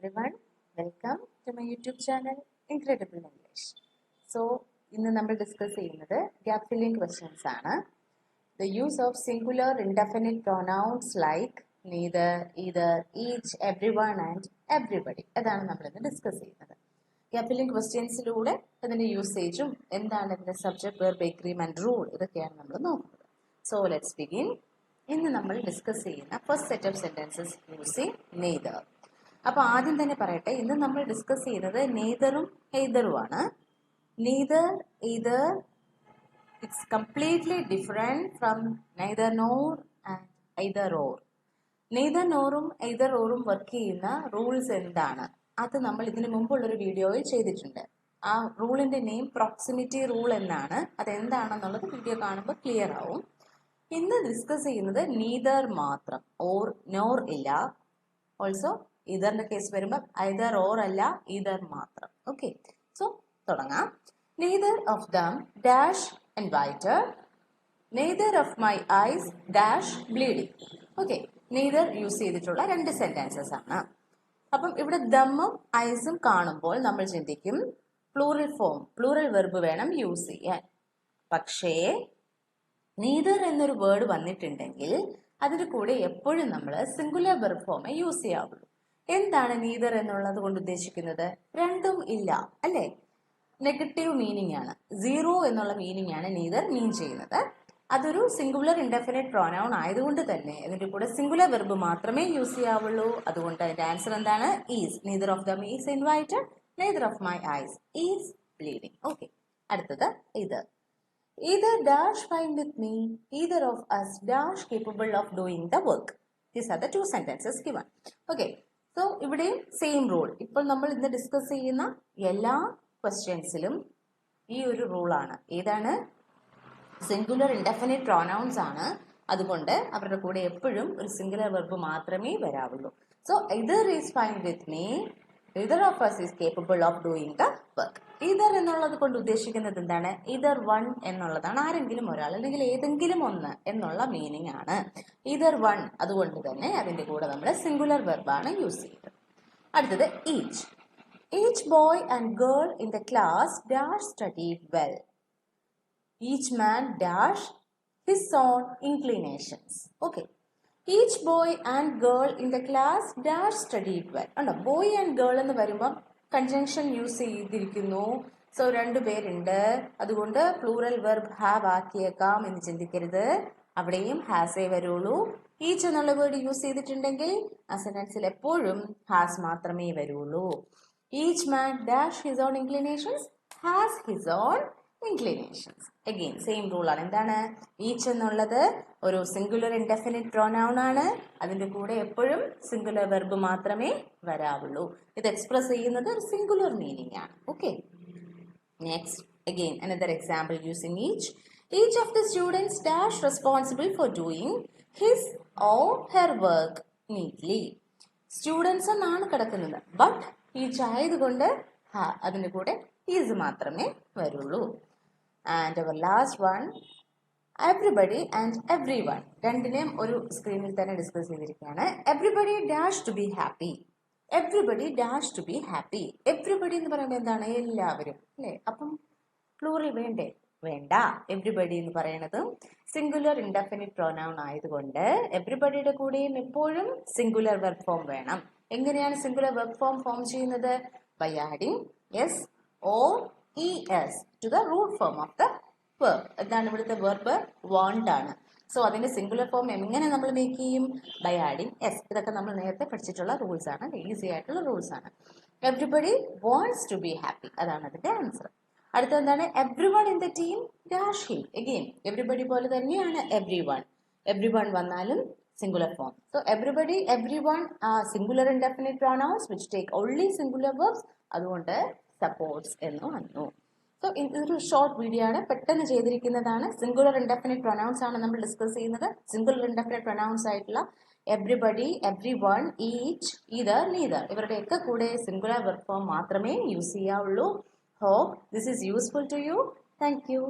everyone, welcome to my YouTube channel Incredible English. So, ഇന്ന് നമ്മൾ discuss ചെയ്യുന്നത് gap filling questions ആണ്. The use of singular indefinite pronouns like neither, either, each, everyone and everybody. അതാണ് നമ്മൾ ഇന്ന് discuss ചെയ്യുന്നത്. Gap filling questionസിലൂടെ അതിന്റെ യൂസേജും എന്താണ് ഇതിന്റെ സബ്ജക്ട് വെർബ് എഗ്രിമെന്റ് റൂൾ ഇതൊക്കെയാണ് നമ്മൾ നോക്കുന്നത്. So, let's begin. ഇന്ന് നമ്മൾ ഡിസ്കസ് ചെയ്യുന്ന first set of sentences using neither. അപ്പോൾ ആദ്യം തന്നെ പറയട്ടെ, ഇന്ന് നമ്മൾ ഡിസ്കസ് ചെയ്യുന്നത് നെയ്തറും എയ്തറുമാണ്. Neither, either it's completely different from neither nor and either or. Neither നോറും എയ്തർ ഓറും വർക്ക് ചെയ്യുന്ന റൂൾസ് എന്താണ് അത് നമ്മൾ ഇതിനു മുമ്പുള്ളൊരു വീഡിയോയിൽ ചെയ്തിട്ടുണ്ട്. ആ റൂളിന്റെ നെയിം പ്രോക്സിമിറ്റി റൂൾ എന്നാണ്. അതെന്താണെന്നുള്ളത് വീഡിയോ കാണുമ്പോൾ ക്ലിയർ ആവും. ഇന്ന് ഡിസ്കസ് ചെയ്യുന്നത് നീതർ മാത്രം, ഓർ നോർ ഇല്ല. ഓൾസോ ഈതറിന്റെ കേസ് വരുമ്പോൾ ഐദർ ഓർ അല്ല, ഈതർ മാത്രം. ഓക്കെ, സോ തുടങ്ങാം. Neither of them dash invited, neither of my eyes dash bleeding. Okay, neither use ചെയ്തിട്ടുള്ള രണ്ട് സെന്റൻസസ് ആണ്. അപ്പം ഇവിടെ ദമ്മും ഐസും കാണുമ്പോൾ നമ്മൾ ചിന്തിക്കും പ്ലൂറൽ ഫോം, പ്ലൂറൽ വെർബ് വേണം യൂസ് ചെയ്യാൻ. പക്ഷേ നീതർ എന്നൊരു വേർഡ് വന്നിട്ടുണ്ടെങ്കിൽ അതിന് കൂടെ എപ്പോഴും നമ്മൾ സിംഗുലർ വെർബ് ഫോമേ യൂസ് ചെയ്യാവുള്ളൂ. എന്താണ് നീതർ എന്നുള്ളത് കൊണ്ട് ഉദ്ദേശിക്കുന്നത്? രണ്ടും ഇല്ല, അല്ലേ? നെഗറ്റീവ് മീനിങ് ആണ്. സീറോ എന്നുള്ള മീനിങ് ആണ് നീതർ മീൻ ചെയ്യുന്നത്. അതൊരു സിംഗുലർ ഇൻഡെഫിനിറ്റ് പ്രോനൗൺ ആയതുകൊണ്ട് തന്നെ അതിന്റെ കൂടെ സിംഗുലർ വെർബ് മാത്രമേ യൂസ് ചെയ്യാവുള്ളൂ. അതുകൊണ്ട് അതിന്റെ ആൻസർ എന്താണ്? Is. Neither of them is invited, neither of my eyes is bleeding. Okay, അടുത്തത് ഇതർ. Either dash fine with me, either of us dash capable of doing the work. These are the two sentences given. Okay, so ഇവിടെയും same rule. ഇപ്പോൾ നമ്മൾ ഇന്ന് discuss ചെയ്യുന്ന എല്ലാ ക്വസ്റ്റ്യൻസിലും ഈ ഒരു റൂളാണ്. ഏതാണ്? സിംഗുലർ ഇൻഡെഫിനിറ്റ് പ്രോനൗൺസ് ആണ്. അതുകൊണ്ട് അവരുടെ കൂടെ എപ്പോഴും ഒരു സിംഗുലർ വെർബ് മാത്രമേ വരാവുള്ളൂ. So either is fine with me, either of us is capable of doing the work. either എന്നുള്ളത് കൊണ്ട് ഉദ്ദേശിക്കുന്നത് എന്താണ്? either one എന്നുള്ളതാണ്. ആരെങ്കിലും ഒരാൾ അല്ലെങ്കിൽ ഏതെങ്കിലും ഒന്ന് എന്നുള്ള മീനിങ് ആണ് either one. അതുകൊണ്ട് തന്നെ അതിന്റെ കൂടെ നമ്മൾ സിംഗുലർ വെർബാണ് യൂസ് ചെയ്യുന്നത്. അടുത്തത് each. Each boy and girl in the class dash studied well, each man dash his own inclinations. Okay, each boy and girl in the class dash studied well. ഉണ്ടോ? Boy and girl എന്ന് വരുമ്പോൾ conjunction use ചെയ്തിരിക്കുന്നു. So രണ്ടുപേരുണ്ട്, അതുകൊണ്ട് plural verb have ആക്കിയേക്കാം എന്ന് ചിന്തിക്കരുത്. അവിടെയും ഹാസേ വരുള്ളൂ. ഈച്ച് എന്നുള്ള വേർഡ് യൂസ് ചെയ്തിട്ടുണ്ടെങ്കിൽ ആ സെന്റൻസിൽ എപ്പോഴും ഹാസ് മാത്രമേ വരുള്ളൂ. Each man dash his own inclinations has his own inclinations. Again same rule ആണ്. എന്താണ്? ഈച്ച് എന്നുള്ളത് ഒരു സിംഗുലർ ഇൻഡെഫിനിറ്റ് പ്രോനൗൺ ആണ്. അതിന്റെ കൂടെ എപ്പോഴും സിംഗുലർ വെർബ് മാത്രമേ വരാവുള്ളൂ. ഇത് എക്സ്പ്രസ് ചെയ്യുന്നത് ഒരു സിംഗുലർ മീനിങ് ആണ്. Okay, next again another example using each. Each of the students dash responsible for doing his or her work neatly. Students എന്നാണ് കിടക്കുന്നത്, ബട്ട് ഈച്ച് ആയതുകൊണ്ട് അതിന്റെ കൂടെ ഈസ് മാത്രമേ വരുള്ളൂ. ആൻഡ് അവർ last one everybody and every one. രണ്ടിനെയും ഒരു സ്ക്രീനിൽ തന്നെ ഡിസ്കസ് ചെയ്തിരിക്കുകയാണ്. Everybody dash to be happy, everybody dash to be happy. Everybody എന്ന് പറയുമ്പോൾ എന്താണ്? എല്ലാവരും, അല്ലേ? അപ്പം പ്ലൂറൽ വേണ്ടേ? വേണ്ട. എവ്രിബഡി എന്ന് പറയുന്നത് സിംഗുലർ ഇൻഡെഫിനിറ്റ് പ്രോനൗൺ ആയതുകൊണ്ട് എവ്രിബഡിയുടെ കൂടെയും എപ്പോഴും സിംഗുലർ വെർബ് ഫോം വേണം. എങ്ങനെയാണ് സിംഗുലർ വെർബ് ഫോം ചെയ്യുന്നത്? By adding S or es to the root form of the verb. എന്താണ് ഇവിടുത്തെ വെർബ്? want ആണ്. സോ അതിന്റെ സിംഗുലർ ഫോം എങ്ങനെ നമ്മൾ മേക്ക് ചെയ്യും? By adding S. ഇതൊക്കെ നമ്മൾ നേരത്തെ പഠിച്ചിട്ടുള്ള റൂൾസ് ആണ്, ഈസി ആയിട്ടുള്ള റൂൾസ് ആണ്. Everybody wants to be happy, അതാണ് അതിന്റെ ആൻസർ. അടുത്ത എന്താണ്? Every one in the team dash him. Again everybody പോലെ തന്നെയാണ് എവ്രി വൺ. എവ്രി വൺ വന്നാലും singular form. So everybody, every one singular indefinite pronouns which take only singular verbs. അതുകൊണ്ട് supports എന്ന് വന്നു. സോ ഇതൊരു ഷോർട്ട് വീഡിയോ ആണ്, പെട്ടെന്ന് ചെയ്തിരിക്കുന്നതാണ്. Singular indefinite pronounce ആണ് നമ്മൾ ഡിസ്കസ് ചെയ്യുന്നത്. സിംഗുലർ ഇൻഡെഫിനിറ്റ് പ്രൊനൗൺസ് ആയിട്ടുള്ള everybody, every one, each, either, neither ഇവരുടെയൊക്കെ കൂടെ സിംഗുലർ വെർബ് ഫോം മാത്രമേ യൂസ് ചെയ്യാവുള്ളൂ. Hope this is useful to you. Thank U.